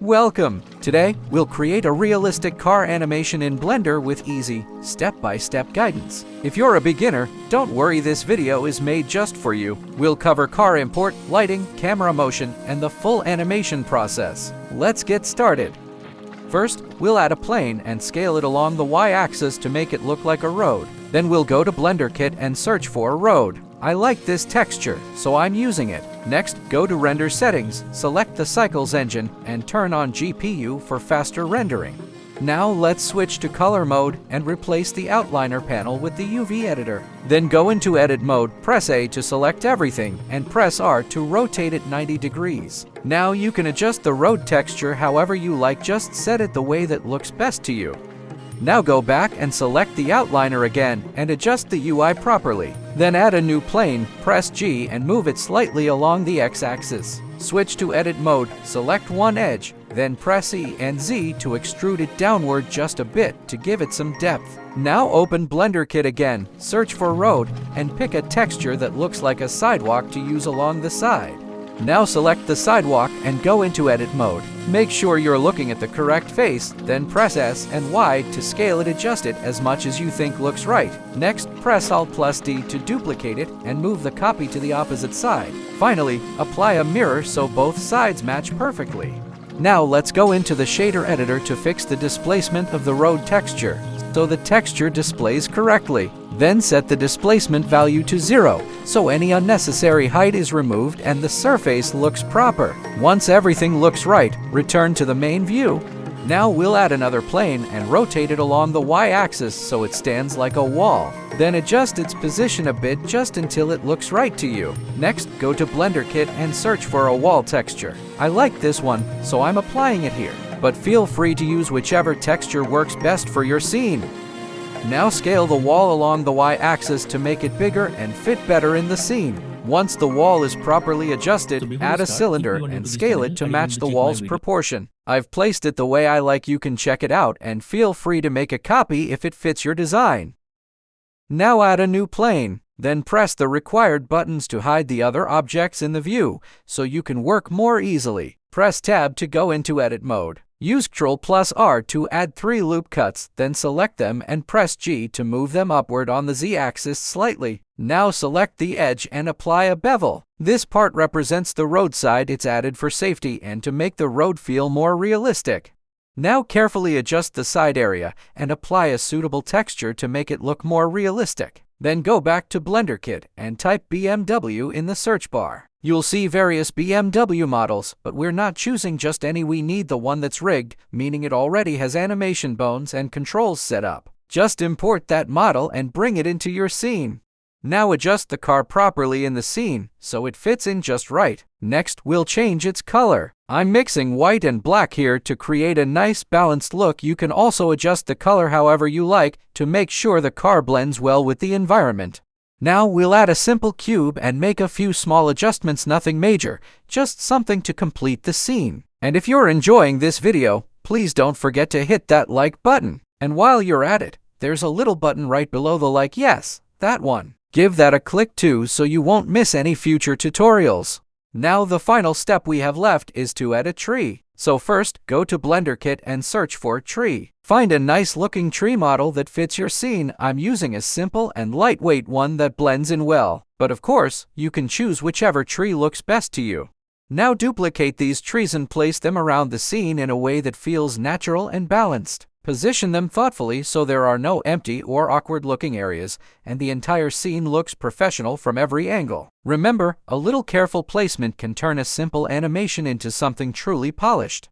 Welcome! Today, we'll create a realistic car animation in Blender with easy, step-by-step guidance. If you're a beginner, don't worry, this video is made just for you. We'll cover car import, lighting, camera motion, and the full animation process. Let's get started. First, we'll add a plane and scale it along the y-axis to make it look like a road. Then we'll go to Blender Kit and search for a road. I like this texture, so I'm using it. Next, go to Render Settings, select the Cycles engine, and turn on GPU for faster rendering. Now let's switch to Color mode and replace the outliner panel with the UV editor. Then go into Edit mode, press A to select everything, and press R to rotate it 90 degrees. Now you can adjust the road texture however you like, just set it the way that looks best to you. Now go back and select the outliner again and adjust the UI properly. Then add a new plane, press G and move it slightly along the X-axis. Switch to Edit mode, select one edge, then press E and Z to extrude it downward just a bit to give it some depth. Now open Blender Kit again, search for road, and pick a texture that looks like a sidewalk to use along the side. Now select the sidewalk and go into Edit mode. Make sure you're looking at the correct face, then press S and Y to scale it, adjust it as much as you think looks right. Next, press Alt+D to duplicate it and move the copy to the opposite side. Finally, apply a mirror so both sides match perfectly. Now let's go into the shader editor to fix the displacement of the road texture so the texture displays correctly. Then set the displacement value to 0, so any unnecessary height is removed and the surface looks proper. Once everything looks right, return to the main view. Now we'll add another plane and rotate it along the y-axis so it stands like a wall. Then adjust its position a bit just until it looks right to you. Next, go to Blender Kit and search for a wall texture. I like this one, so I'm applying it here. But feel free to use whichever texture works best for your scene. Now scale the wall along the y-axis to make it bigger and fit better in the scene. Once the wall is properly adjusted, add a cylinder and scale it to match the wall's proportion. I've placed it the way I like. You can check it out and feel free to make a copy if it fits your design. Now add a new plane, then press the required buttons to hide the other objects in the view so you can work more easily. Press Tab to go into Edit mode. Use Ctrl+R to add 3 loop cuts, then select them and press G to move them upward on the Z-axis slightly. Now select the edge and apply a bevel. This part represents the roadside. It's added for safety and to make the road feel more realistic. Now carefully adjust the side area and apply a suitable texture to make it look more realistic. Then go back to Blender Kit and type BMW in the search bar. You'll see various BMW models, but we're not choosing just any. We need the one that's rigged, meaning it already has animation bones and controls set up. Just import that model and bring it into your scene. Now adjust the car properly in the scene so it fits in just right. Next, we'll change its color. I'm mixing white and black here to create a nice balanced look. You can also adjust the color however you like to make sure the car blends well with the environment. Now we'll add a simple cube and make a few small adjustments, nothing major, just something to complete the scene. And if you're enjoying this video, please don't forget to hit that like button. And while you're at it, there's a little button right below the like, yes, that one. Give that a click too so you won't miss any future tutorials. Now the final step we have left is to add a tree. So first, go to Blender Kit and search for tree. Find a nice looking tree model that fits your scene. I'm using a simple and lightweight one that blends in well. But of course, you can choose whichever tree looks best to you. Now duplicate these trees and place them around the scene in a way that feels natural and balanced. Position them thoughtfully so there are no empty or awkward looking areas, and the entire scene looks professional from every angle. Remember, a little careful placement can turn a simple animation into something truly polished.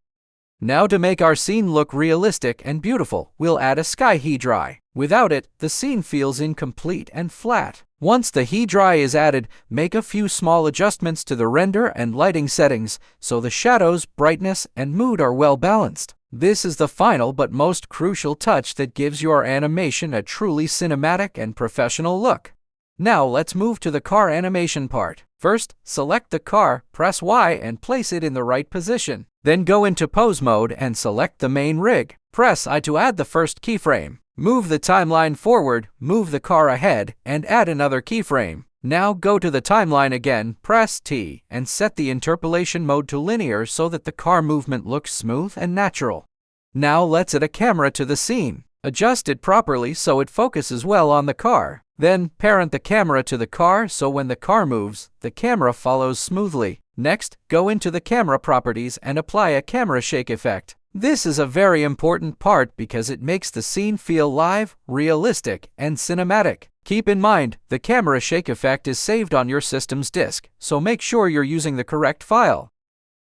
Now to make our scene look realistic and beautiful, we'll add a sky HDRI. Without it, the scene feels incomplete and flat. Once the HDRI is added, make a few small adjustments to the render and lighting settings so the shadows, brightness, and mood are well balanced. This is the final but most crucial touch that gives your animation a truly cinematic and professional look. Now let's move to the car animation part. First, select the car, press Y and place it in the right position. Then go into Pose mode and select the main rig. Press I to add the first keyframe. Move the timeline forward, move the car ahead, and add another keyframe. Now go to the timeline again, press T, and set the interpolation mode to linear so that the car movement looks smooth and natural. Now let's add a camera to the scene. Adjust it properly so it focuses well on the car. Then parent the camera to the car so when the car moves, the camera follows smoothly. Next, go into the camera properties and apply a camera shake effect. This is a very important part because it makes the scene feel live, realistic, and cinematic. Keep in mind, the camera shake effect is saved on your system's disk, so make sure you're using the correct file.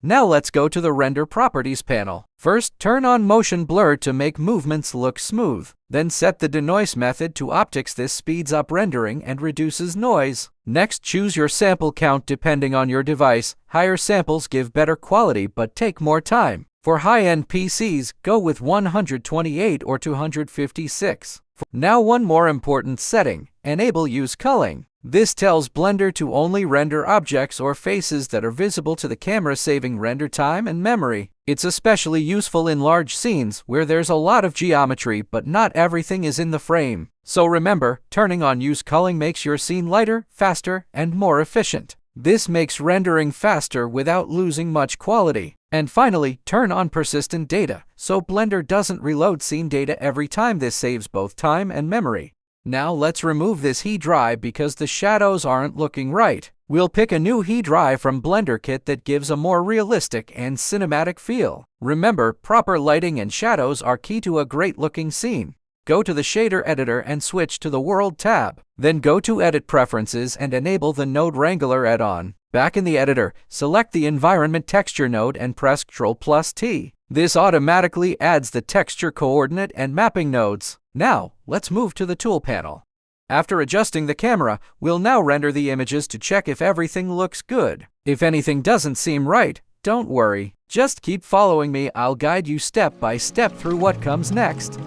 Now let's go to the Render Properties panel. First, turn on Motion Blur to make movements look smooth. Then set the denoise method to optics. This speeds up rendering and reduces noise. Next, choose your sample count depending on your device. Higher samples give better quality but take more time. For high-end PCs, go with 128 or 256. Now one more important setting, enable use culling. This tells Blender to only render objects or faces that are visible to the camera, saving render time and memory. It's especially useful in large scenes where there's a lot of geometry but not everything is in the frame. So remember, turning on use culling makes your scene lighter, faster, and more efficient. This makes rendering faster without losing much quality. And finally, turn on persistent data, so Blender doesn't reload scene data every time. This saves both time and memory. Now let's remove this HDRI because the shadows aren't looking right. We'll pick a new HDRI from Blender Kit that gives a more realistic and cinematic feel. Remember, proper lighting and shadows are key to a great-looking scene. Go to the Shader Editor and switch to the World tab. Then go to Edit Preferences and enable the Node Wrangler add-on. Back in the editor, select the Environment Texture node and press Ctrl+T. This automatically adds the texture coordinate and mapping nodes. Now, let's move to the Tool panel. After adjusting the camera, we'll now render the images to check if everything looks good. If anything doesn't seem right, don't worry. Just keep following me. I'll guide you step by step through what comes next.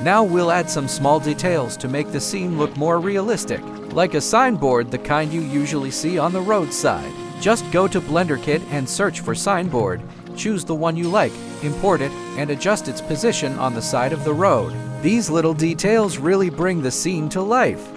Now we'll add some small details to make the scene look more realistic, like a signboard, the kind you usually see on the roadside. Just go to Blender Kit and search for signboard, choose the one you like, import it, and adjust its position on the side of the road. These little details really bring the scene to life.